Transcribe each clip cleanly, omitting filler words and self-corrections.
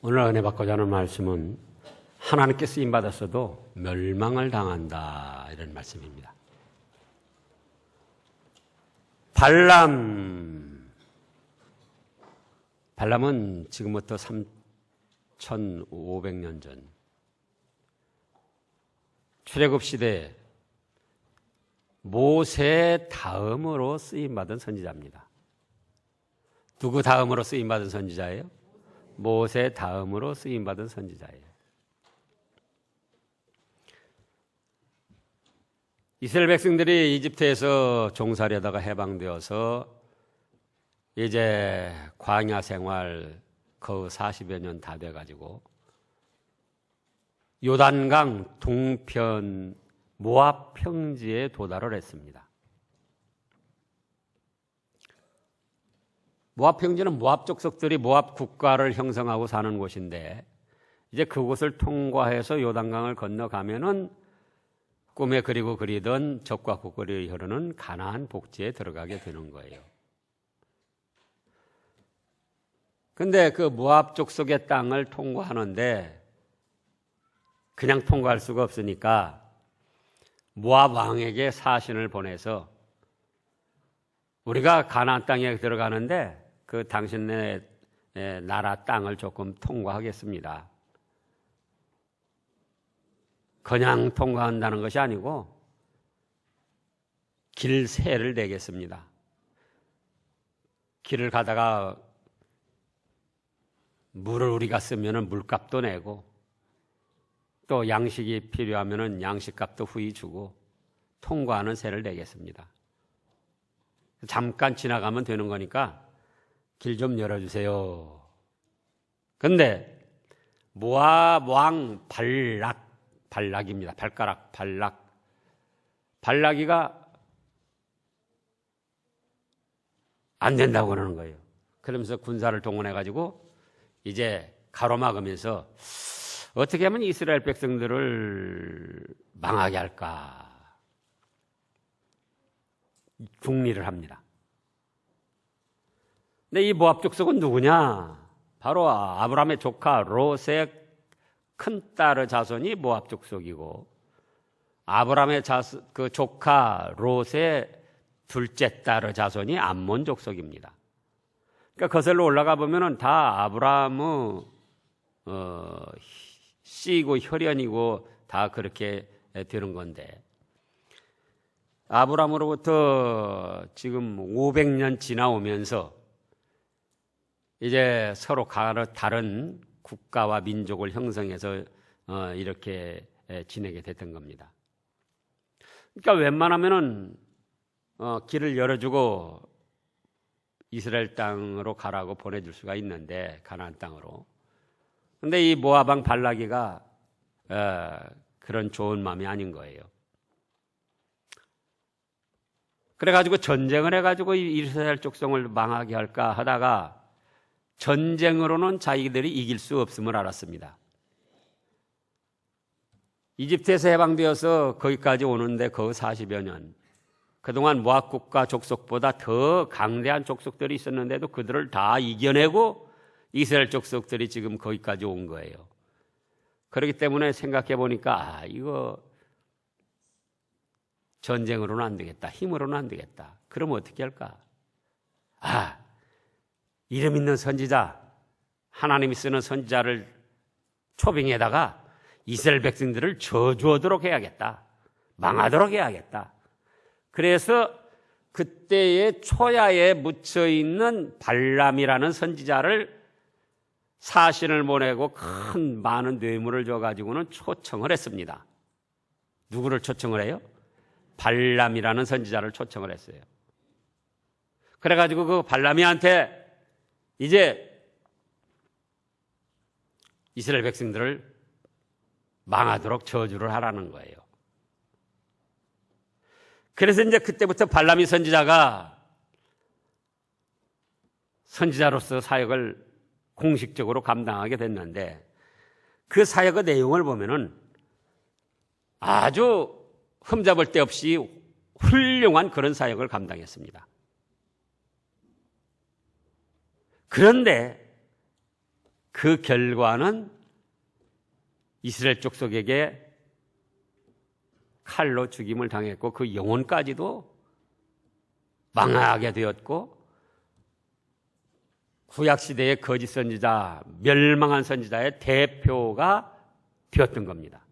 오늘 은혜 받고자 하는 말씀은 하나님께 쓰임받았어도 멸망을 당한다, 이런 말씀입니다. 발람은 지금부터 3,500년 전 출애굽 시대에 모세 다음으로 쓰임받은 선지자입니다. 누구 다음으로 쓰임받은 선지자예요? 모세 다음으로 쓰임받은 선지자예요. 이스라엘 백성들이 이집트에서 종살이하다가 해방되어서 이제 광야 생활 거의 40여 년 다 돼가지고 요단강 동편 모압 평지에 도달을 했습니다. 모압 평지는 모압 족속들이 모압 국가를 형성하고 사는 곳인데, 이제 그곳을 통과해서 요단강을 건너가면은 꿈에 그리고 그리던 적과 국거리 흐르는 가나안 복지에 들어가게 되는 거예요. 근데 그 모압 족속의 땅을 통과하는데 그냥 통과할 수가 없으니까 모압 왕에게 사신을 보내서 우리가 가나안 땅에 들어가는데 그 당신네 나라 땅을 조금 통과하겠습니다. 그냥 통과한다는 것이 아니고 길세를 내겠습니다. 길을 가다가 물을 우리가 쓰면 물값도 내고, 또 양식이 필요하면 양식값도 후히 주고 통과하는 세를 내겠습니다. 잠깐 지나가면 되는 거니까 길 좀 열어주세요. 근데 모압 왕 발락입니다. 발가락 발락이가 안 된다고 그러는 거예요. 그러면서 군사를 동원해가지고 이제 가로막으면서 어떻게 하면 이스라엘 백성들을 망하게 할까 궁리를 합니다. 근데 이 모압 족속은 누구냐? 바로 아브라함의 조카 롯의 큰 딸의 자손이 모압 족속이고, 아브라함의 그 조카 롯의 둘째 딸의 자손이 암몬 족속입니다. 그러니까 거슬러 올라가 보면은 다 아브라함의 씨이고 혈연이고 다 그렇게 되는 건데, 아브라함으로부터 지금 500년 지나오면서 이제 서로 다른 국가와 민족을 형성해서 이렇게 지내게 됐던 겁니다. 그러니까 웬만하면은 길을 열어주고 이스라엘 땅으로 가라고 보내줄 수가 있는데, 가나안 땅으로. 근데 이 모압 왕 발락이가 그런 좋은 마음이 아닌 거예요. 그래가지고 전쟁을 해가지고 이스라엘 족속을 망하게 할까 하다가 전쟁으로는 자기들이 이길 수 없음을 알았습니다. 이집트에서 해방되어서 거기까지 오는데 거의 40여 년. 그동안 모압 국가 족속보다 더 강대한 족속들이 있었는데도 그들을 다 이겨내고 이스라엘 족속들이 지금 거기까지 온 거예요. 그렇기 때문에 생각해 보니까 이거 전쟁으로는 안 되겠다. 힘으로는 안 되겠다. 그럼 어떻게 할까? 이름 있는 선지자, 하나님이 쓰는 선지자를 초빙에다가 이스라엘 백성들을 저주하도록 해야겠다. 망하도록 해야겠다. 그래서 그때의 초야에 묻혀있는 발람이라는 선지자를 사신을 보내고 큰 많은 뇌물을 줘가지고는 초청을 했습니다. 누구를 초청을 해요? 발람이라는 선지자를 초청을 했어요. 그래가지고 그 발람이한테 이제 이스라엘 백성들을 망하도록 저주를 하라는 거예요. 그래서 이제 그때부터 발람이 선지자가 선지자로서 사역을 공식적으로 감당하게 됐는데, 그 사역의 내용을 보면은 아주 흠잡을 데 없이 훌륭한 그런 사역을 감당했습니다. 그런데 그 결과는 이스라엘 족속에게 칼로 죽임을 당했고 그 영혼까지도 망하게 되었고 구약시대의 거짓 선지자, 멸망한 선지자의 대표가 되었던 겁니다.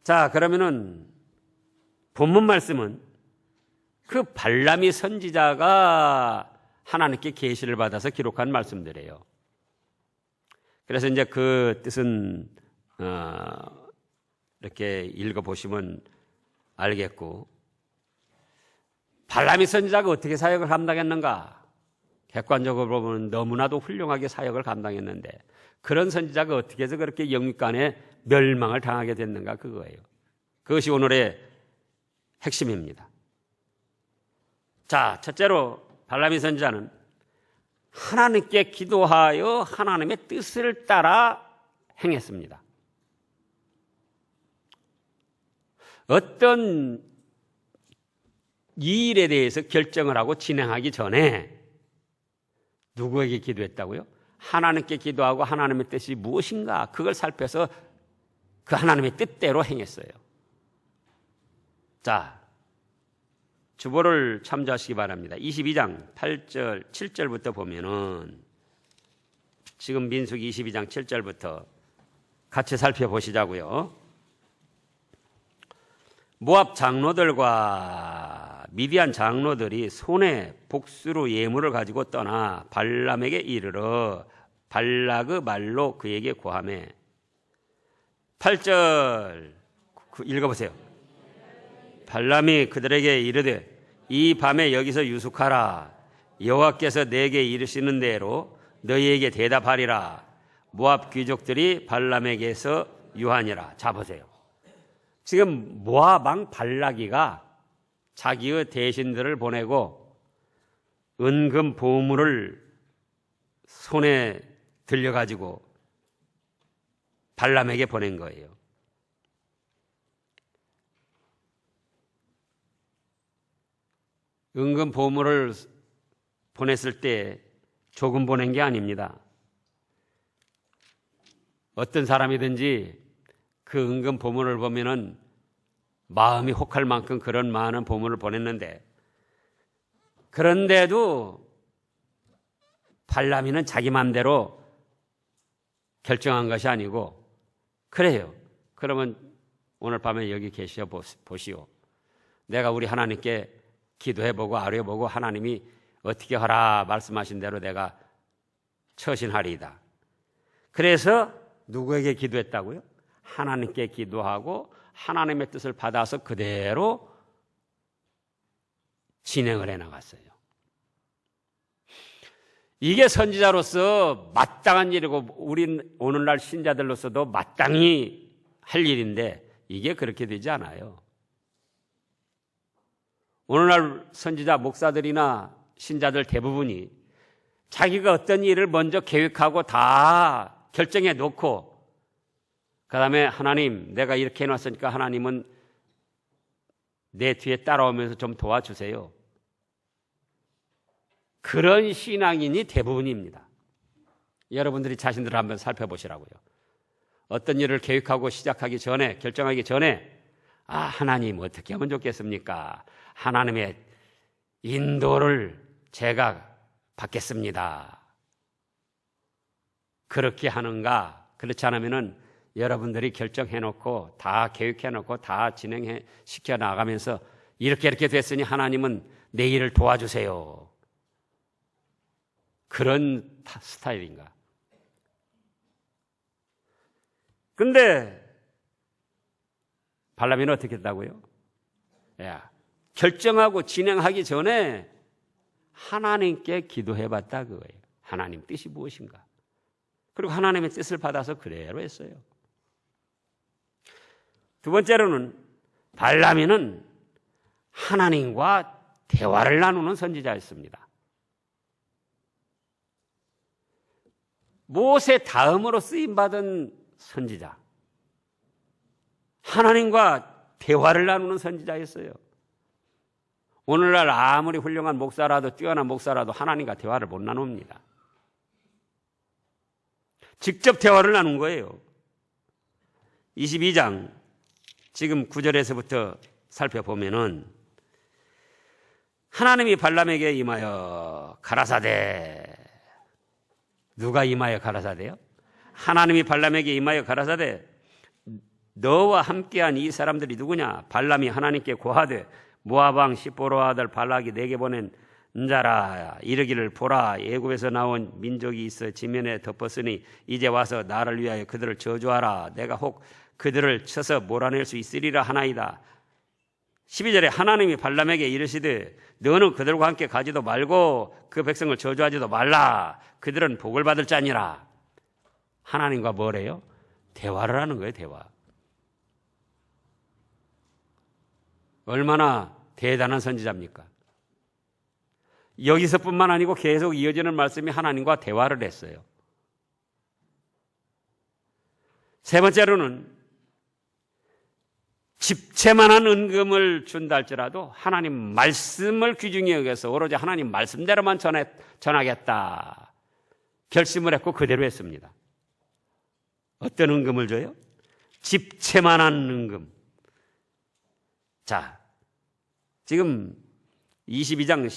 자, 그러면은 본문 말씀은 그 발람이 선지자가 하나님께 계시를 받아서 기록한 말씀들이에요. 그래서 이제 그 뜻은 이렇게 읽어보시면 알겠고, 발람이 선지자가 어떻게 사역을 감당했는가? 객관적으로 보면 너무나도 훌륭하게 사역을 감당했는데 그런 선지자가 어떻게 해서 그렇게 영육간에 멸망을 당하게 됐는가, 그거예요. 그것이 오늘의 핵심입니다. 자, 첫째로 발람이 선지자는 하나님께 기도하여 하나님의 뜻을 따라 행했습니다. 어떤 이 일에 대해서 결정을 하고 진행하기 전에 누구에게 기도했다고요? 하나님께 기도하고 하나님의 뜻이 무엇인가 그걸 살펴서 그 하나님의 뜻대로 행했어요. 자, 주보를 참조하시기 바랍니다. 22장 8절 7절부터 보면은 지금 민수기 22장 7절부터 같이 살펴보시자고요. 모압 장로들과 미디안 장로들이 손에 복수로 예물을 가지고 떠나 발람에게 이르러 발락의 말로 그에게 고하매 8절 읽어보세요. 발람이 그들에게 이르되 이 밤에 여기서 유숙하라. 여호와께서 내게 이르시는 대로 너희에게 대답하리라. 모압 귀족들이 발람에게서 유하니라. 자, 보세요. 지금 모압 왕 발락이가 자기의 대신들을 보내고 은금 보물을 손에 들려가지고 발람에게 보낸 거예요. 은금 보물을 보냈을 때 조금 보낸 게 아닙니다. 어떤 사람이든지 그 은금 보물을 보면은 마음이 혹할 만큼 그런 많은 보물을 보냈는데, 그런데도 발람이는 자기 마음대로 결정한 것이 아니고, 그래요. 그러면 오늘 밤에 여기 계셔 보시오. 내가 우리 하나님께 기도해보고 아뢰보고 하나님이 어떻게 하라 말씀하신 대로 내가 처신하리이다. 그래서 누구에게 기도했다고요? 하나님께 기도하고 하나님의 뜻을 받아서 그대로 진행을 해나갔어요. 이게 선지자로서 마땅한 일이고 우린 오늘날 신자들로서도 마땅히 할 일인데 이게 그렇게 되지 않아요. 오늘날 선지자 목사들이나 신자들 대부분이 자기가 어떤 일을 먼저 계획하고 다 결정해 놓고 그 다음에 하나님 내가 이렇게 해놨으니까 하나님은 내 뒤에 따라오면서 좀 도와주세요. 그런 신앙인이 대부분입니다. 여러분들이 자신들을 한번 살펴보시라고요. 어떤 일을 계획하고 시작하기 전에 결정하기 전에 하나님 어떻게 하면 좋겠습니까? 하나님의 인도를 제가 받겠습니다. 그렇게 하는가? 그렇지 않으면은 여러분들이 결정해놓고 다 계획해놓고 다 진행시켜 나가면서 이렇게 됐으니 하나님은 내 일을 도와주세요. 그런 스타일인가? 근데 발람이는 어떻게 했다고요? 결정하고 진행하기 전에 하나님께 기도해봤다 그거예요. 하나님 뜻이 무엇인가? 그리고 하나님의 뜻을 받아서 그대로 했어요. 두 번째로는 발람이는 하나님과 대화를 나누는 선지자였습니다. 모세 다음으로 쓰임받은 선지자, 하나님과 대화를 나누는 선지자였어요. 오늘날 아무리 훌륭한 목사라도 뛰어난 목사라도 하나님과 대화를 못 나눕니다. 직접 대화를 나눈 거예요. 22장 지금 9절에서부터 살펴보면은 하나님이 발람에게 임하여 가라사대. 누가 임하여 가라사대요? 하나님이 발람에게 임하여 가라사대. 너와 함께한 이 사람들이 누구냐? 발람이 하나님께 고하되 모압 왕 시보르 아들 발락이 내게 보낸 자라. 이르기를 보라, 애굽에서 나온 민족이 있어 지면에 덮었으니 이제 와서 나를 위하여 그들을 저주하라. 내가 혹 그들을 쳐서 몰아낼 수 있으리라 하나이다. 12절에 하나님이 발람에게 이르시되 너는 그들과 함께 가지도 말고 그 백성을 저주하지도 말라. 그들은 복을 받을 자니라. 하나님과 뭐래요? 대화를 하는 거예요. 대화. 얼마나 대단한 선지자입니까? 여기서뿐만 아니고 계속 이어지는 말씀이 하나님과 대화를 했어요. 세 번째로는 집채만한 은금을 준다 할지라도 하나님 말씀을 귀중히 여겨서 오로지 하나님 말씀대로만 전하겠다 결심을 했고 그대로 했습니다. 어떤 은금을 줘요? 집채만한 은금. 자, 지금 22장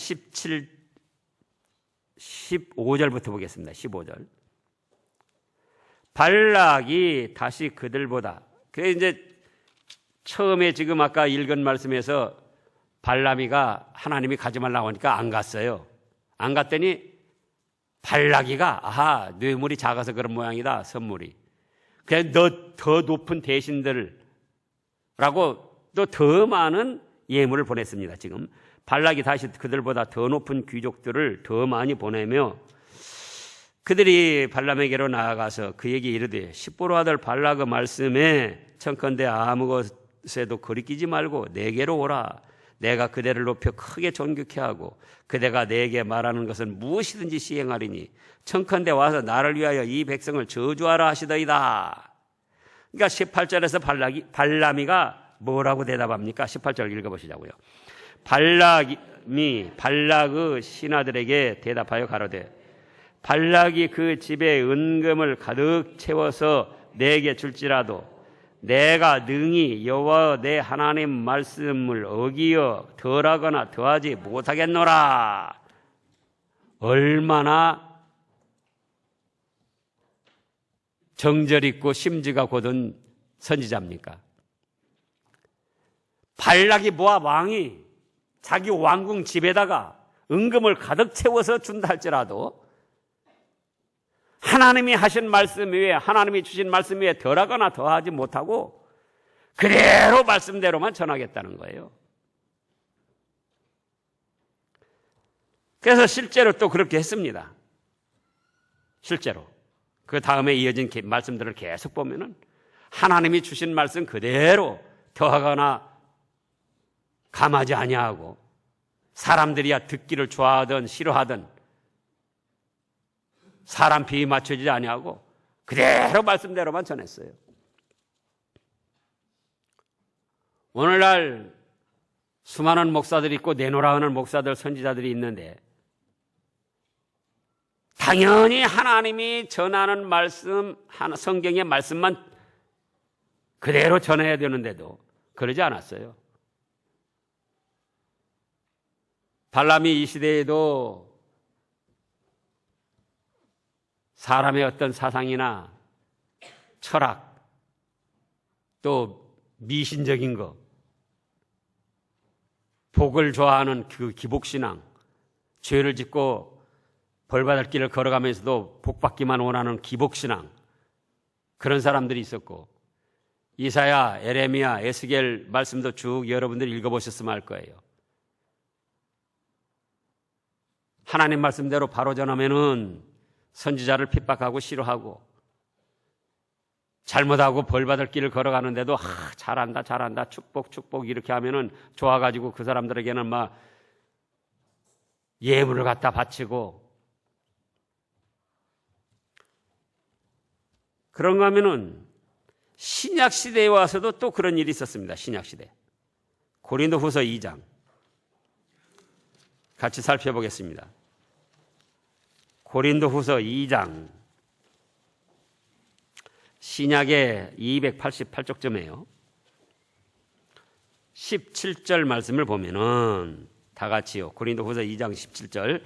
15절부터 보겠습니다. 15절. 발락이 다시 그들보다. 그게 이제 처음에 지금 아까 읽은 말씀에서 발람이가 하나님이 가지 말라고 하니까 안 갔어요. 안 갔더니 발락이가 아하, 뇌물이 작아서 그런 모양이다. 선물이. 그냥 너 더 높은 대신들라고 또 더 많은 예물을 보냈습니다. 지금 발락이 다시 그들보다 더 높은 귀족들을 더 많이 보내며 그들이 발람에게로 나아가서 그에게 이르되 시보르 아들 발락의 말씀에 청컨대 아무 것에도 거리끼지 말고 내게로 오라. 내가 그대를 높여 크게 존귀케 하고 그대가 내게 말하는 것은 무엇이든지 시행하리니 청컨대 와서 나를 위하여 이 백성을 저주하라 하시더이다. 그러니까 18절에서 발람이가 뭐라고 대답합니까? 18절 읽어보시자고요. 발락이 발락의 신하들에게 대답하여 가로되 발락이 그 집에 은금을 가득 채워서 내게 줄지라도 내가 능히 여호와 내 하나님 말씀을 어기어 덜하거나 더하지 못하겠노라. 얼마나 정절 있고 심지가 곧은 선지자입니까? 발락이 모압 왕이 자기 왕궁 집에다가 은금을 가득 채워서 준다 할지라도 하나님이 하신 말씀 위에 하나님이 주신 말씀 위에 덜하거나 더하지 못하고 그대로 말씀대로만 전하겠다는 거예요. 그래서 실제로 또 그렇게 했습니다. 실제로 그 다음에 이어진 말씀들을 계속 보면은 하나님이 주신 말씀 그대로 더하거나 감하지 아니하고 사람들이야 듣기를 좋아하든 싫어하든 사람 비위 맞춰지지 아니하고 그대로 말씀대로만 전했어요. 오늘날 수많은 목사들이 있고 내노라 하는 목사들 선지자들이 있는데 당연히 하나님이 전하는 말씀, 성경의 말씀만 그대로 전해야 되는데도 그러지 않았어요. 발람이 이 시대에도 사람의 어떤 사상이나 철학, 또 미신적인 것, 복을 좋아하는 그 기복신앙, 죄를 짓고 벌받을 길을 걸어가면서도 복받기만 원하는 기복신앙, 그런 사람들이 있었고 이사야, 에레미야, 에스겔 말씀도 쭉 여러분들이 읽어보셨으면 할 거예요. 하나님 말씀대로 바로 전하면은 선지자를 핍박하고 싫어하고 잘못하고 벌받을 길을 걸어가는데도 잘한다 잘한다 축복 이렇게 하면은 좋아가지고 그 사람들에게는 막 예물을 갖다 바치고 그런가 하면은 신약 시대에 와서도 또 그런 일이 있었습니다. 신약 시대 고린도후서 2장 같이 살펴보겠습니다. 고린도후서 2장 신약의 288쪽쯤에요. 17절 말씀을 보면은 다 같이요. 고린도후서 2장 17절.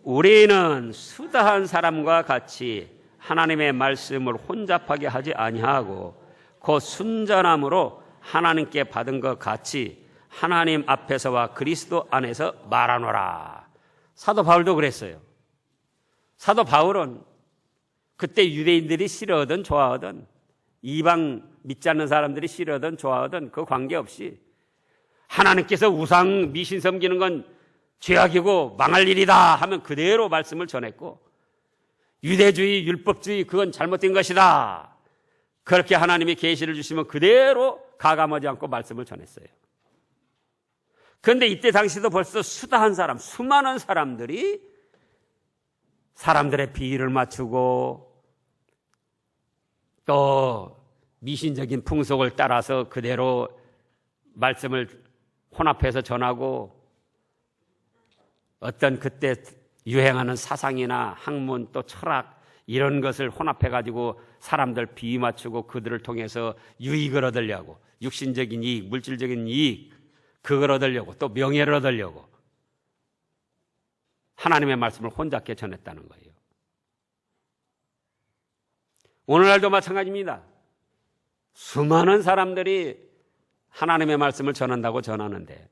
우리는 수다한 사람과 같이 하나님의 말씀을 혼잡하게 하지 아니하고 그 순전함으로 하나님께 받은 것 같이 하나님 앞에서와 그리스도 안에서 말하노라. 사도 바울도 그랬어요. 사도 바울은 그때 유대인들이 싫어하든 좋아하든 이방 믿지 않는 사람들이 싫어하든 좋아하든 그 관계없이 하나님께서 우상 미신 섬기는 건 죄악이고 망할 일이다 하면 그대로 말씀을 전했고, 유대주의 율법주의 그건 잘못된 것이다 그렇게 하나님이 계시를 주시면 그대로 가감하지 않고 말씀을 전했어요. 그런데 이때 당시도 벌써 수다한 사람, 수많은 사람들이 사람들의 비위를 맞추고 또 미신적인 풍속을 따라서 그대로 말씀을 혼합해서 전하고, 어떤 그때 유행하는 사상이나 학문 또 철학 이런 것을 혼합해가지고 사람들 비위 맞추고 그들을 통해서 유익을 얻으려고, 육신적인 이익, 물질적인 이익 그걸 얻으려고, 또 명예를 얻으려고 하나님의 말씀을 혼잡게 전했다는 거예요. 오늘날도 마찬가지입니다. 수많은 사람들이 하나님의 말씀을 전한다고 전하는데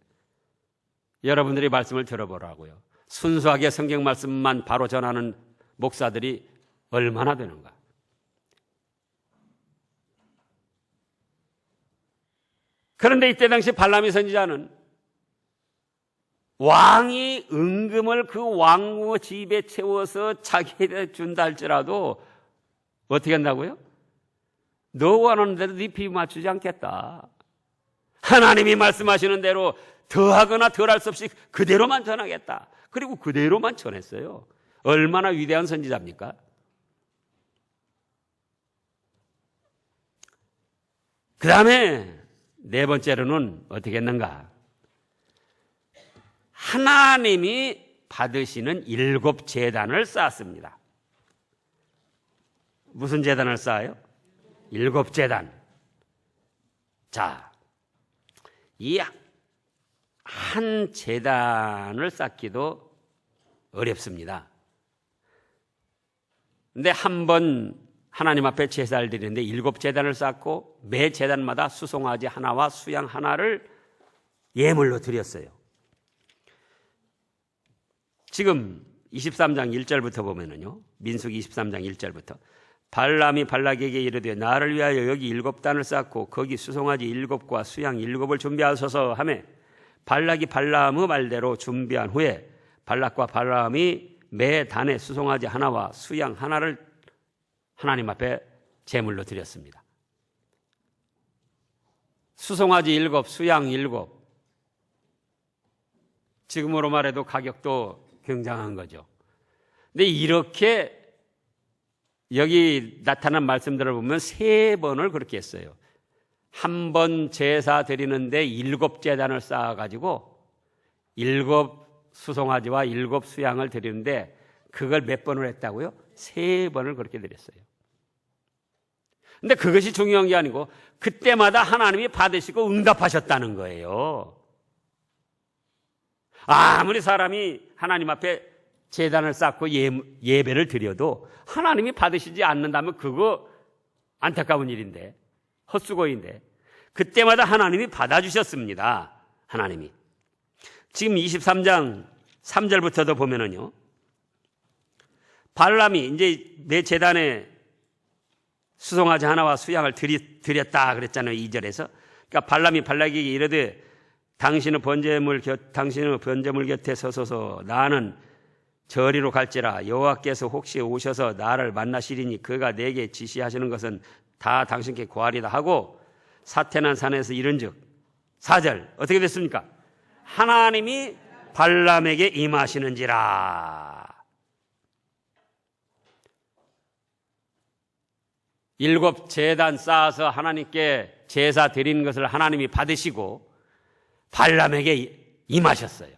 여러분들이 말씀을 들어보라고요. 순수하게 성경 말씀만 바로 전하는 목사들이 얼마나 되는가. 그런데 이때 당시 발람이 선지자는 왕이 은금을 그 왕궁의 집에 채워서 자기에게 준다 할지라도 어떻게 한다고요? 너 원하는 대로 네 비위 맞추지 않겠다. 하나님이 말씀하시는 대로 더하거나 덜할 수 없이 그대로만 전하겠다. 그리고 그대로만 전했어요. 얼마나 위대한 선지자입니까? 그 다음에 네 번째로는 어떻게 했는가? 하나님이 받으시는 7 제단을 쌓았습니다. 무슨 제단을 쌓아요? 7 제단. 자, 이 한 제단을 쌓기도 어렵습니다. 근데 한 번 하나님 앞에 제사를 드리는데 7 제단을 쌓고 매 제단마다 수송아지 하나와 수양 하나를 예물로 드렸어요. 지금 23장 1절부터 보면은요, 민수기 23장 1절부터 발람이 발락에게 이르되 나를 위하여 여기 7단을 쌓고 거기 수송아지 7과 수양 7을 준비하소서 하며, 발락이 발람의 말대로 준비한 후에 발락과 발람이 매 단에 수송아지 하나와 수양 하나를 하나님 앞에 제물로 드렸습니다. 수송아지 7, 수양 7. 지금으로 말해도 가격도 굉장한 거죠. 근데 이렇게 여기 나타난 말씀들을 보면 3번을 그렇게 했어요. 한 번 제사 드리는데 7 제단을 쌓아가지고 7 수송아지와 7 수양을 드리는데 그걸 몇 번을 했다고요? 3번을 그렇게 드렸어요. 근데 그것이 중요한 게 아니고 그때마다 하나님이 받으시고 응답하셨다는 거예요. 아무리 사람이 하나님 앞에 제단을 쌓고 예배를 드려도 하나님이 받으시지 않는다면 그거 안타까운 일인데, 헛수고인데, 그때마다 하나님이 받아주셨습니다. 하나님이. 지금 23장 3절부터도 보면은요, 발람이 이제 내 제단에 수송아지 하나와 수양을 드렸다 그랬잖아요. 2절에서. 그러니까 발람이 발락에게 이르되 당신의 번제물 곁에 서소서. 나는 저리로 갈지라. 여호와께서 혹시 오셔서 나를 만나시리니 그가 내게 지시하시는 것은 다 당신께 고하리다 하고 사태난 산에서 이른즉. 4절 어떻게 됐습니까? 하나님이 발람에게 임하시는지라. 7 제단 쌓아서 하나님께 제사 드린 것을 하나님이 받으시고 발람에게 임하셨어요.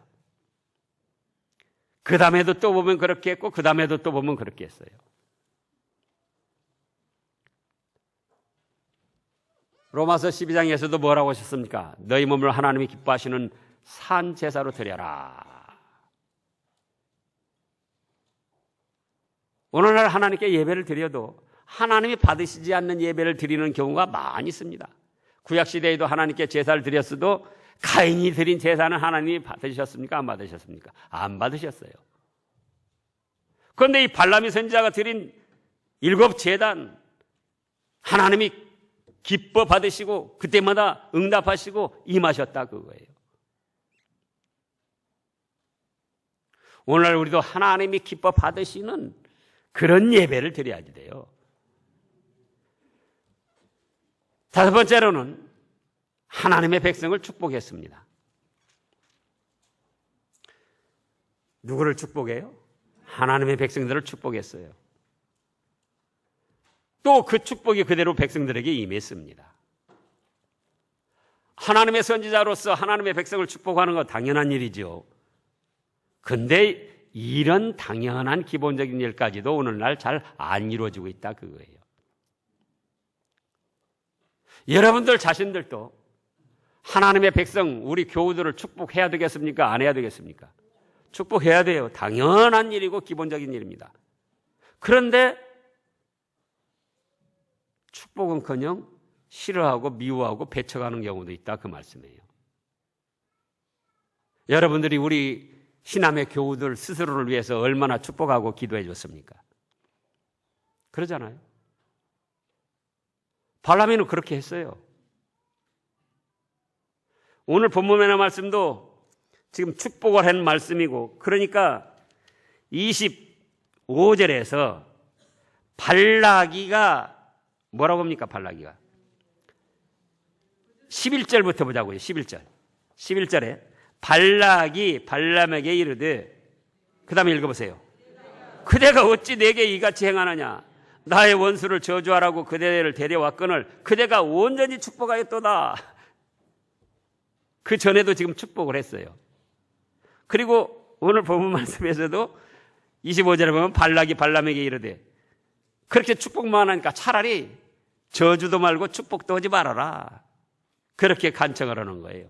그 다음에도 또 보면 그렇게 했고 그 다음에도 또 보면 그렇게 했어요. 로마서 12장에서도 뭐라고 하셨습니까? 너희 몸을 하나님이 기뻐하시는 산 제사로 드려라. 오늘날 하나님께 예배를 드려도 하나님이 받으시지 않는 예배를 드리는 경우가 많이 있습니다. 구약시대에도 하나님께 제사를 드렸어도 가인이 드린 제사는 하나님이 받으셨습니까? 안 받으셨습니까? 안 받으셨어요. 그런데 이 발람이 선지자가 드린 7 제단 하나님이 기뻐 받으시고 그때마다 응답하시고 임하셨다 그거예요. 오늘날 우리도 하나님이 기뻐 받으시는 그런 예배를 드려야지 돼요. 5번째로는 하나님의 백성을 축복했습니다. 누구를 축복해요? 하나님의 백성들을 축복했어요. 또 그 축복이 그대로 백성들에게 임했습니다. 하나님의 선지자로서 하나님의 백성을 축복하는 건 당연한 일이죠. 근데 이런 당연한 기본적인 일까지도 오늘날 잘 안 이루어지고 있다 그거예요. 여러분들 자신들도 하나님의 백성, 우리 교우들을 축복해야 되겠습니까? 안 해야 되겠습니까? 축복해야 돼요. 당연한 일이고 기본적인 일입니다. 그런데 축복은커녕 싫어하고 미워하고 배척하는 경우도 있다 그 말씀이에요. 여러분들이 우리 신함의 교우들 스스로를 위해서 얼마나 축복하고 기도해 줬습니까? 그러잖아요. 발람이는 그렇게 했어요. 오늘 본문의 말씀도 지금 축복을 한 말씀이고, 그러니까 25절에서 발라기가 뭐라고 합니까? 발라기가 11절부터 보자고요. 11절에 발락이 발람에게 이르되, 그 다음에 읽어보세요. 그대가 어찌 내게 이같이 행하느냐? 나의 원수를 저주하라고 그대를 데려왔거늘 그대가 온전히 축복하였도다. 그 전에도 지금 축복을 했어요. 그리고 오늘 본문 말씀에서도 25절에 보면 발락이 발람에게 이르되, 그렇게 축복만 하니까 차라리 저주도 말고 축복도 하지 말아라. 그렇게 간청을 하는 거예요.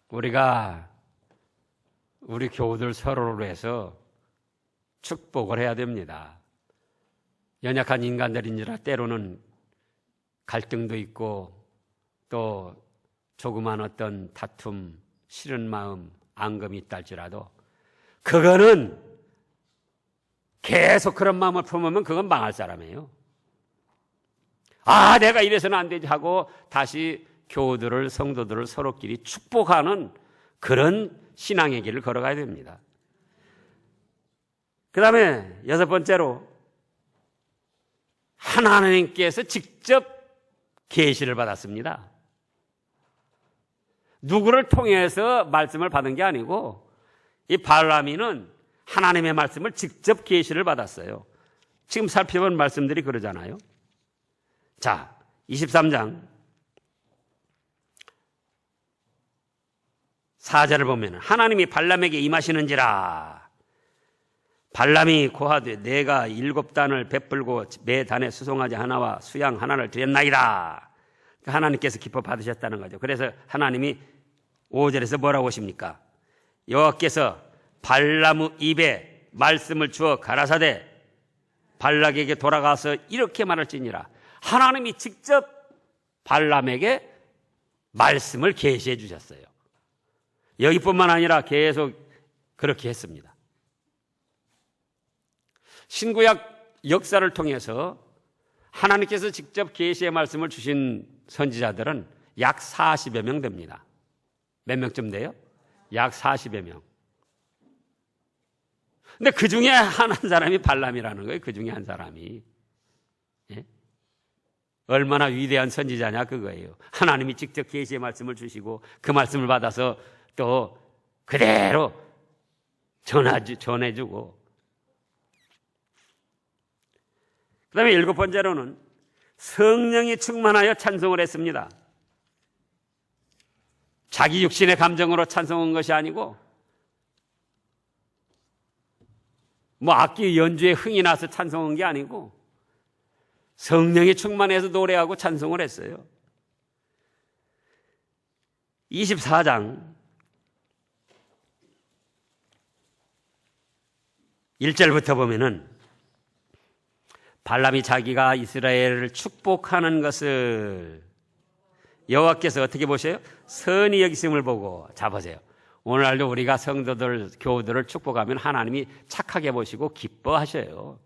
우리가 우리 교우들 서로를 위해서 축복을 해야 됩니다. 연약한 인간들인지라 때로는 갈등도 있고 또 조그만 어떤 다툼, 싫은 마음, 앙금이 있다 할지라도 그거는 계속 그런 마음을 품으면 그건 망할 사람이에요. 아, 내가 이래서는 안 되지 하고 다시 교우들을, 성도들을 서로끼리 축복하는 그런 신앙의 길을 걸어가야 됩니다. 그 다음에 6번째로 하나님께서 직접 계시를 받았습니다. 누구를 통해서 말씀을 받은 게 아니고 이 발람이는 하나님의 말씀을 직접 계시를 받았어요. 지금 살펴본 말씀들이 그러잖아요. 자, 23장 4절을 보면 하나님이 발람에게 임하시는지라. 발람이 고하되 내가 7단을 베풀고 매 단에 수송아지 하나와 수양 하나를 드렸나이다. 하나님께서 기뻐 받으셨다는 거죠. 그래서 하나님이 5절에서 뭐라고 하십니까? 여호와께서 발람의 입에 말씀을 주어 가라사대 발락에게 돌아가서 이렇게 말할지니라. 하나님이 직접 발람에게 말씀을 계시해 주셨어요. 여기뿐만 아니라 계속 그렇게 했습니다. 신구약 역사를 통해서 하나님께서 직접 계시의 말씀을 주신 선지자들은 약 40여 명 됩니다. 몇 명쯤 돼요? 약 40여 명. 근데 그 중에 한 사람이 발람이라는 거예요. 그 중에 한 사람이. 예? 얼마나 위대한 선지자냐 그거예요. 하나님이 직접 계시의 말씀을 주시고 그 말씀을 받아서 또 그대로 전해주고. 그 다음에 7번째로는 성령이 충만하여 찬송을 했습니다. 자기 육신의 감정으로 찬송한 것이 아니고 뭐 악기 연주에 흥이 나서 찬송한 게 아니고 성령이 충만해서 노래하고 찬송을 했어요. 24장 1절부터 보면은 발람이 자기가 이스라엘을 축복하는 것을 여호와께서 어떻게 보세요? 선히 여기심을 보고, 자 보세요. 오늘날도 우리가 성도들, 교우들을 축복하면 하나님이 착하게 보시고 기뻐하셔요.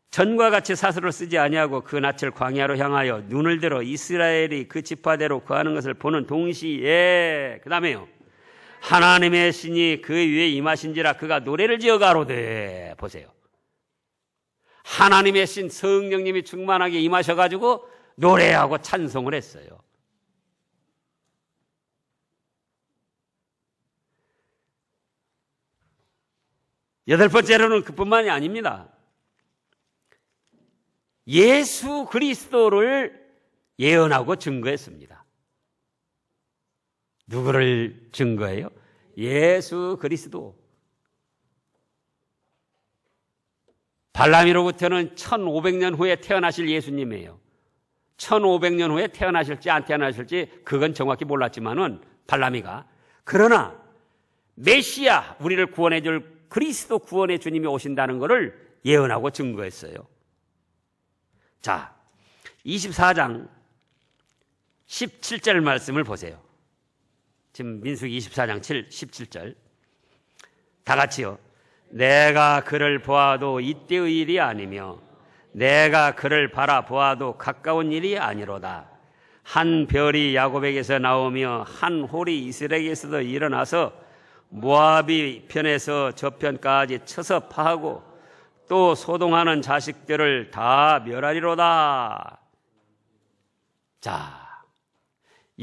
전과 같이 사슬을 쓰지 아니하고 그 낯을 광야로 향하여 눈을 들어 이스라엘이 그 지파대로 거하는 것을 보는 동시에, 그 다음에요, 하나님의 신이 그 위에 임하신지라 그가 노래를 지어 가로되, 보세요. 하나님의 신 성령님이 충만하게 임하셔가지고 노래하고 찬송을 했어요. 여덟 번째로는 그뿐만이 아닙니다. 예수 그리스도를 예언하고 증거했습니다. 누구를 증거해요? 예수 그리스도. 발람이로부터는 1500년 후에 태어나실 예수님이에요. 1500년 후에 태어나실지 안 태어나실지 그건 정확히 몰랐지만은 발람이가, 그러나 메시아, 우리를 구원해 줄 그리스도 구원의 주님이 오신다는 것을 예언하고 증거했어요. 자, 24장 17절 말씀을 보세요. 지금 민수기 24장 17절 다 같이요. 내가 그를 보아도 이때의 일이 아니며 내가 그를 바라보아도 가까운 일이 아니로다. 한 별이 야곱에게서 나오며 한 홀이 이스라엘에게서도 일어나서 모압이 편에서 저편까지 쳐서 파하고 또 소동하는 자식들을 다 멸하리로다. 자,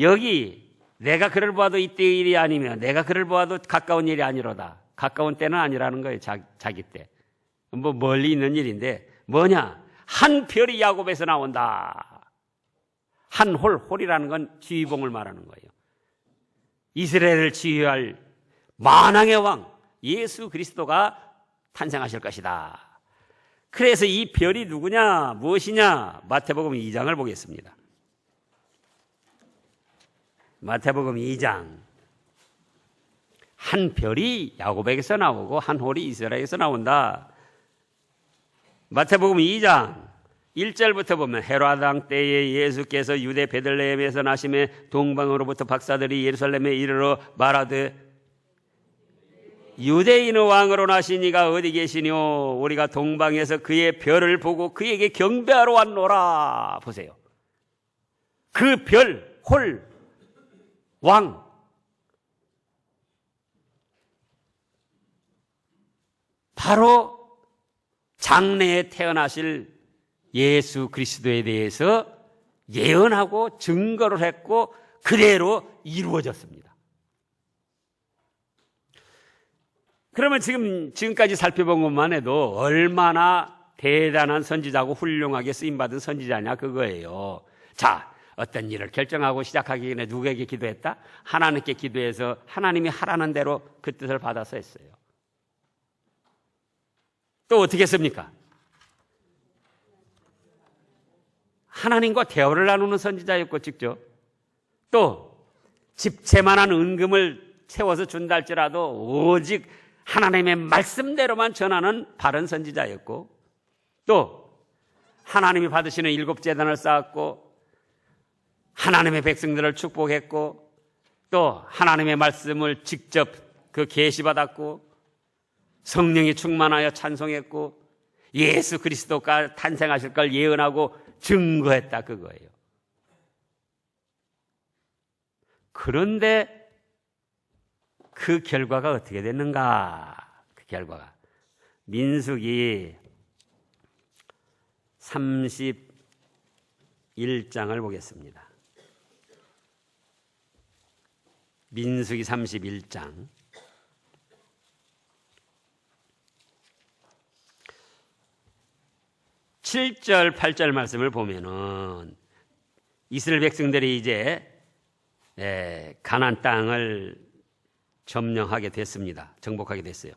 여기 내가 그를 보아도 이때의 일이 아니며 내가 그를 보아도 가까운 일이 아니로다. 가까운 때는 아니라는 거예요. 자기 때. 뭐 멀리 있는 일인데 뭐냐? 한 별이 야곱에서 나온다. 한 홀이라는 건 지휘봉을 말하는 거예요. 이스라엘을 지휘할 만왕의 왕 예수 그리스도가 탄생하실 것이다. 그래서 이 별이 누구냐, 무엇이냐? 마태복음 2장을 보겠습니다. 마태복음 2장. 한 별이 야곱에게서 나오고 한 홀이 이스라엘에서 나온다. 마태복음 2장 1절부터 보면 헤로드 왕 때에 예수께서 유대 베들레헴에서 나심에 동방으로부터 박사들이 예루살렘에 이르러 말하되 유대인의 왕으로 나신 이가 어디 계시뇨? 우리가 동방에서 그의 별을 보고 그에게 경배하러 왔노라. 보세요. 그 별, 홀, 왕. 바로 장래에 태어나실 예수 그리스도에 대해서 예언하고 증거를 했고 그대로 이루어졌습니다. 그러면 지금까지 살펴본 것만 해도 얼마나 대단한 선지자고 훌륭하게 쓰임받은 선지자냐 그거예요. 자, 어떤 일을 결정하고 시작하기 전에 누구에게 기도했다? 하나님께 기도해서 하나님이 하라는 대로 그 뜻을 받아서 했어요. 또 어떻게 했습니까? 하나님과 대화를 나누는 선지자였고 직접 또 집채만한 은금을 세워서 준다 할지라도 오직 하나님의 말씀대로만 전하는 바른 선지자였고 또 하나님이 받으시는 7제단을 쌓았고 하나님의 백성들을 축복했고 또 하나님의 말씀을 직접 그 계시받았고 성령이 충만하여 찬송했고 예수 그리스도가 탄생하실 걸 예언하고 증거했다 그거예요. 그런데 그 결과가 어떻게 됐는가? 그 결과가 민수기 31장을 보겠습니다. 민수기 31장 7절 8절 말씀을 보면은 이스라엘 백성들이 이제 가나안 땅을 점령하게 됐습니다. 정복하게 됐어요.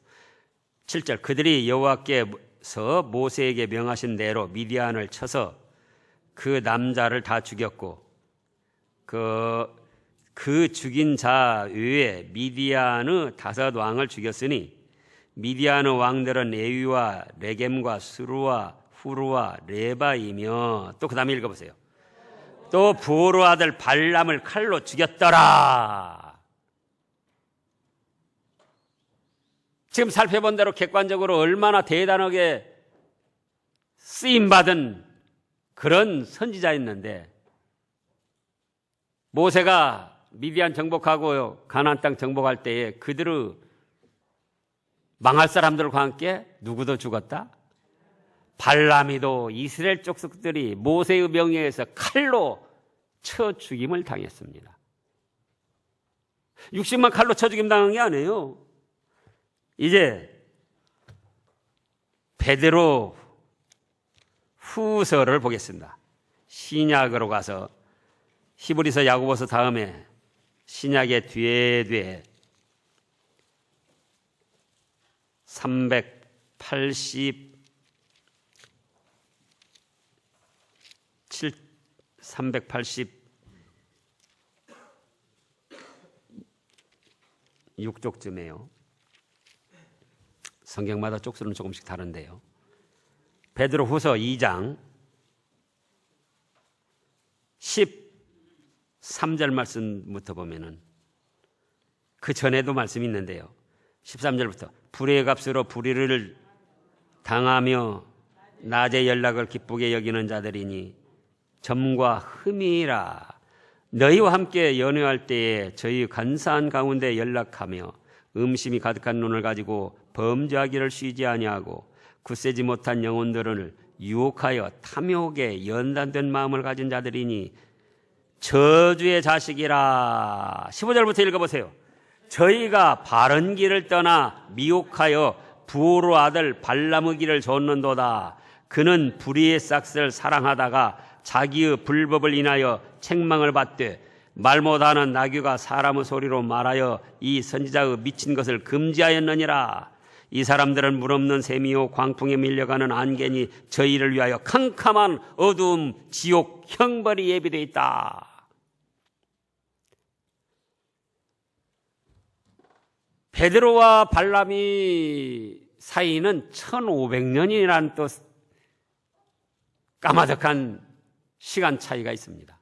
7절 그들이 여호와께서 모세에게 명하신 대로 미디안을 쳐서 그 남자를 다 죽였고 그 죽인 자 외에 미디안의 5 왕을 죽였으니 미디안의 왕들은 에위와 레겜과 스루와 후루와 레바이며 또 그 다음에 읽어보세요. 또 부오르 아들 발람을 칼로 죽였더라. 지금 살펴본 대로 객관적으로 얼마나 대단하게 쓰임받은 그런 선지자였는데 모세가 미디안 정복하고 가나안 땅 정복할 때에 그들의 망할 사람들과 함께 누구도 죽었다? 발람이도 이스라엘 족속들이 모세의 명예에서 칼로 쳐 죽임을 당했습니다. 60만 칼로 쳐 죽임 당한 게 아니에요. 이제 베드로 후서를 보겠습니다. 신약으로 가서 히브리서 야고보서 다음에 신약의 뒤에 386쪽쯤에요. 성경마다 쪽수는 조금씩 다른데요. 베드로 후서 2장 13절 말씀부터 보면은 그 전에도 말씀이 있는데요. 13절부터 불의의 값으로 불의를 당하며 낮에 연락을 기쁘게 여기는 자들이니 점과 흠이라. 너희와 함께 연회할 때에 저희 간사한 가운데 연락하며 음심이 가득한 눈을 가지고 범죄하기를 쉬지 아니하고 굳세지 못한 영혼들을 유혹하여 탐욕에 연단된 마음을 가진 자들이니 저주의 자식이라. 15절부터 읽어보세요. 저희가 바른 길을 떠나 미혹하여 부오르 아들 발람의 길을 좇는도다. 그는 불의의 싹을 사랑하다가 자기의 불법을 인하여 책망을 받되 말 못하는 나귀가 사람의 소리로 말하여 이 선지자의 미친 것을 금지하였느니라. 이 사람들은 물없는 셈이요 광풍에 밀려가는 안개니 저희를 위하여 캄캄한 어두움 지옥 형벌이 예비되어 있다. 베드로와 발람이 사이는 1500년이라는 또 까마득한 시간 차이가 있습니다.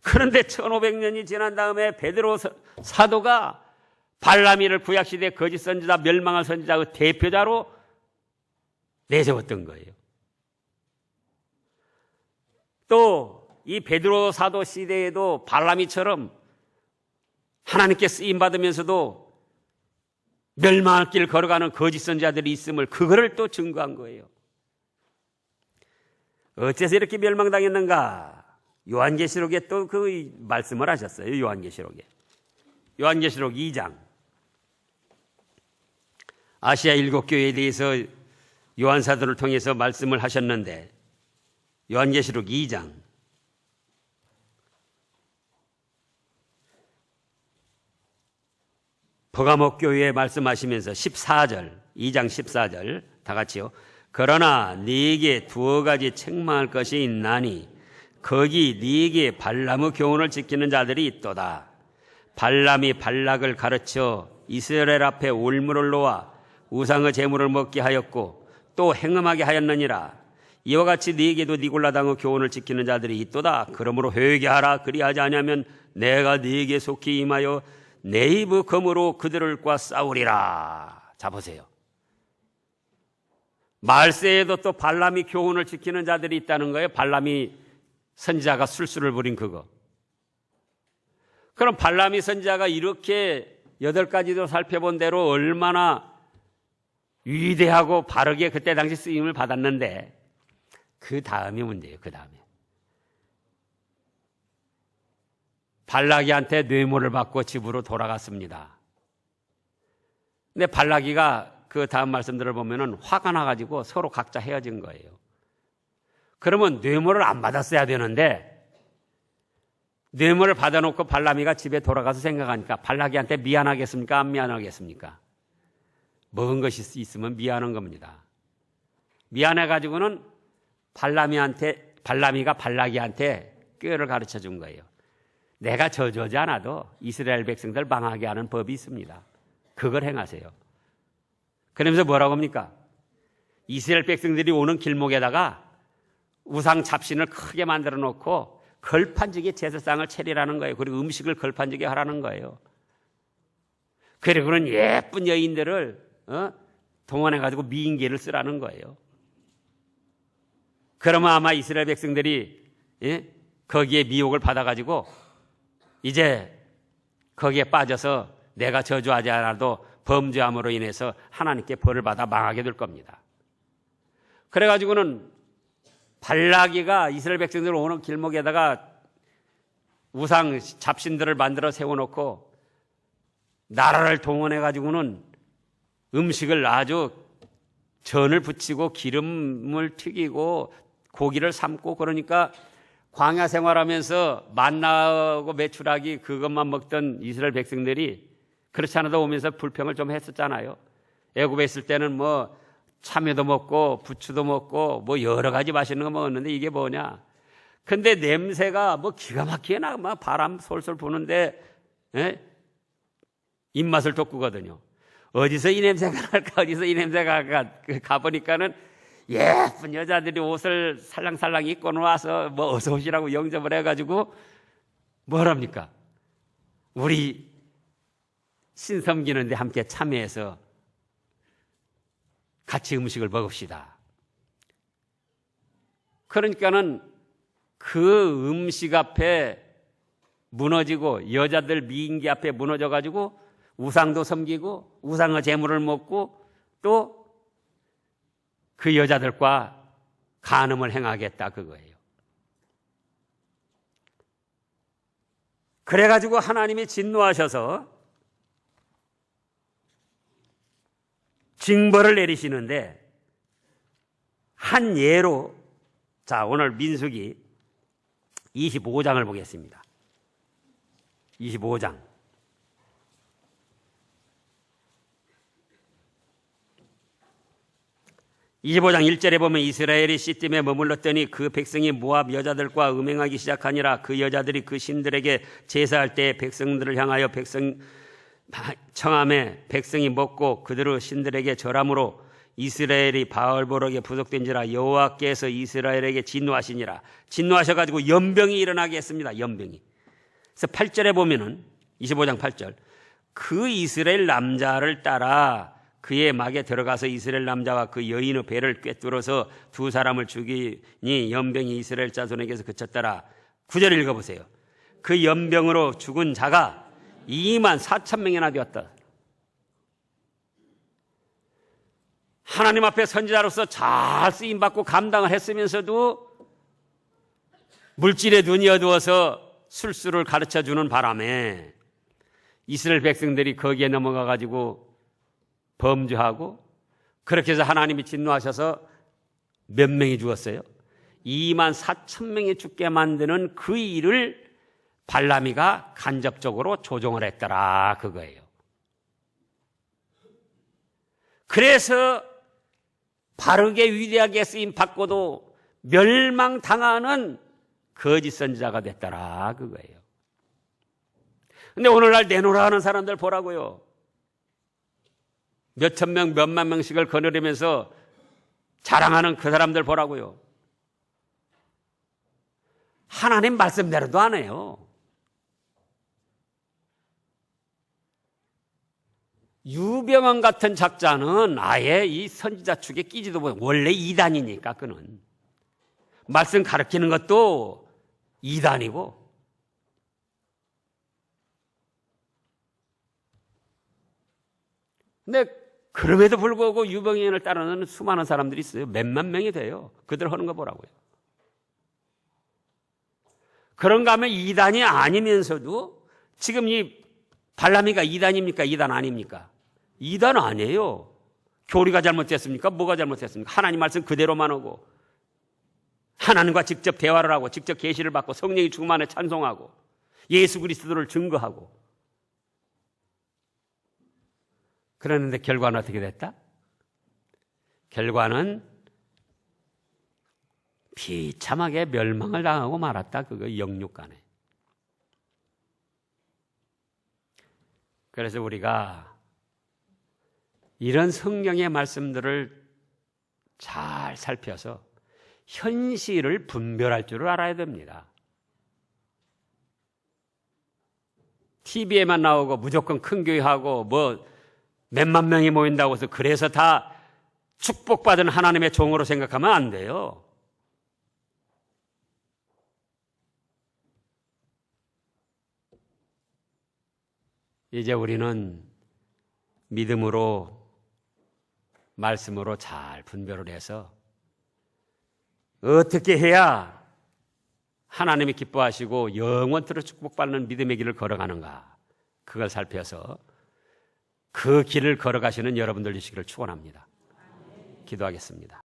그런데 1500년이 지난 다음에 베드로 사도가 발람이를 구약시대 거짓 선지자, 멸망할 선지자의 대표자로 내세웠던 거예요. 또 이 베드로 사도 시대에도 발람이처럼 하나님께 쓰임받으면서도 멸망할 길을 걸어가는 거짓 선지자들이 있음을 그거를 또 증거한 거예요. 어째서 이렇게 멸망당했는가? 요한계시록에 또 그 말씀을 하셨어요. 요한계시록 2장 아시아 7교회에 대해서 요한사도를 통해서 말씀을 하셨는데 요한계시록 2장 버가모 교회에 말씀하시면서 14절 2장 14절 다 같이요. 그러나 네게 2가지 책망할 것이 있나니 거기 네게 발람의 교훈을 지키는 자들이 있도다. 발람이 발락을 가르쳐 이스라엘 앞에 올무를 놓아 우상의 제물을 먹게 하였고 또 행음하게 하였느니라. 이와 같이 네게도 니골라당의 교훈을 지키는 자들이 있도다. 그러므로 회개하라. 그리하지 아니하면 내가 네게 속히 임하여 내 입의 검으로 그들과 싸우리라. 자 보세요. 말세에도 또 발람이 교훈을 지키는 자들이 있다는 거예요. 발람이 선지자가 술수를 부린 그거. 그럼 발람이 선지자가 이렇게 8가지도 살펴본 대로 얼마나 위대하고 바르게 그때 당시 쓰임을 받았는데 그 다음이 문제예요. 그 다음에 발라기한테 뇌물을 받고 집으로 돌아갔습니다. 근데 발라기가 그 다음 말씀들을 보면은 화가 나가지고 서로 각자 헤어진 거예요. 그러면 뇌물을 안 받았어야 되는데 뇌물을 받아놓고 발람이가 집에 돌아가서 생각하니까 발라기한테 미안하겠습니까? 안 미안하겠습니까? 먹은 것이 있으면 미안한 겁니다. 미안해가지고는 발람이가 발락이한테 꾀를 가르쳐 준 거예요. 내가 저주하지 않아도 이스라엘 백성들 망하게 하는 법이 있습니다. 그걸 행하세요. 그러면서 뭐라고 합니까? 이스라엘 백성들이 오는 길목에다가 우상 잡신을 크게 만들어 놓고 걸판지게 제사상을 차리라는 거예요. 그리고 음식을 걸판지게 하라는 거예요. 그리고는 예쁜 여인들을 동원해가지고 미인계를 쓰라는 거예요. 그러면 아마 이스라엘 백성들이 거기에 미혹을 받아가지고 이제 거기에 빠져서 내가 저주하지 않아도 범죄함으로 인해서 하나님께 벌을 받아 망하게 될 겁니다. 그래가지고는 발락이가 이스라엘 백성들 오는 길목에다가 우상 잡신들을 만들어 세워놓고 나라를 동원해가지고는 음식을 아주 전을 부치고 기름을 튀기고 고기를 삶고 그러니까 광야 생활하면서 만나고 메추라기 그것만 먹던 이스라엘 백성들이 그렇지 않아도 오면서 불평을 좀 했었잖아요. 애굽에 있을 때는 뭐 참외도 먹고 부추도 먹고 뭐 여러 가지 맛있는 거 먹었는데 이게 뭐냐. 근데 냄새가 뭐 기가 막히게 나, 막 바람 솔솔 부는데 입맛을 돋구거든요. 어디서 이 냄새가 날까, 어디서 이 냄새가 가보니까는 예쁜 여자들이 옷을 살랑살랑 입고 와서 뭐 어서 오시라고 영접을 해가지고 뭐랍니까? 우리 신 섬기는데 함께 참여해서 같이 음식을 먹읍시다. 그러니까는 그 음식 앞에 무너지고 여자들 미인계 앞에 무너져가지고 우상도 섬기고 우상의 재물을 먹고 또 그 여자들과 간음을 행하겠다 그거예요. 그래가지고 하나님이 진노하셔서 징벌을 내리시는데 한 예로 자 오늘 민수기 25장을 보겠습니다. 25장 25장 1절에 보면 이스라엘이 시딤에 머물렀더니 그 백성이 모압 여자들과 음행하기 시작하니라. 그 여자들이 그 신들에게 제사할 때 백성들을 향하여 백성 청함에 백성이 먹고 그들의 신들에게 절함으로 이스라엘이 바알보락에 부속된지라. 여호와께서 이스라엘에게 진노하시니라. 진노하셔가지고 연병이 일어나게 했습니다. 연병이. 그래서 8절에 보면은 25장 8절 그 이스라엘 남자를 따라 그의 막에 들어가서 이스라엘 남자와 그 여인의 배를 꿰뚫어서 두 사람을 죽이니 연병이 이스라엘 자손에게서 그쳤더라. 9절 읽어보세요. 그 연병으로 죽은 자가 2만 4천 명이나 되었다. 하나님 앞에 선지자로서 잘 쓰임받고 감당을 했으면서도 물질에 눈이 어두워서 술수를 가르쳐주는 바람에 이스라엘 백성들이 거기에 넘어가가지고 범죄하고 그렇게 해서 하나님이 진노하셔서 몇 명이 죽었어요? 2만 4천 명이 죽게 만드는 그 일을 발람이가 간접적으로 조종을 했더라 그거예요. 그래서 바르게 위대하게 쓰임 받고도 멸망당하는 거짓 선지자가 됐더라 그거예요. 근데 오늘날 내놓으라 하는 사람들 보라고요. 몇천 명, 몇만 명씩을 거느리면서 자랑하는 그 사람들 보라고요. 하나님 말씀대로도 안 해요. 유병헌 같은 작자는 아예 이 선지자 축에 끼지도 못해요. 원래 이단이니까 그는. 말씀 가르치는 것도 이단이고. 근데 그럼에도 불구하고 유병헌을 따르는 수많은 사람들이 있어요. 몇만 명이 돼요. 그들 하는 거 보라고요. 그런가 하면 이단이 아니면서도 지금 이 발람이가 이단입니까? 이단 아닙니까? 이단 아니에요. 교리가 잘못됐습니까? 뭐가 잘못됐습니까? 하나님 말씀 그대로만 하고 하나님과 직접 대화를 하고 직접 계시를 받고 성령이 충만해 찬송하고 예수 그리스도를 증거하고 그랬는데 결과는 어떻게 됐다? 결과는 비참하게 멸망을 당하고 말았다. 그거 영육간에. 그래서 우리가 이런 성경의 말씀들을 잘 살펴서 현실을 분별할 줄을 알아야 됩니다. TV에만 나오고 무조건 큰 교회하고 뭐 몇만 명이 모인다고 해서 그래서 다 축복받은 하나님의 종으로 생각하면 안 돼요. 이제 우리는 믿음으로 말씀으로 잘 분별을 해서 어떻게 해야 하나님이 기뻐하시고 영원토록 축복받는 믿음의 길을 걸어가는가, 그걸 살펴서 그 길을 걸어가시는 여러분들 되시기를 축원합니다. 기도하겠습니다.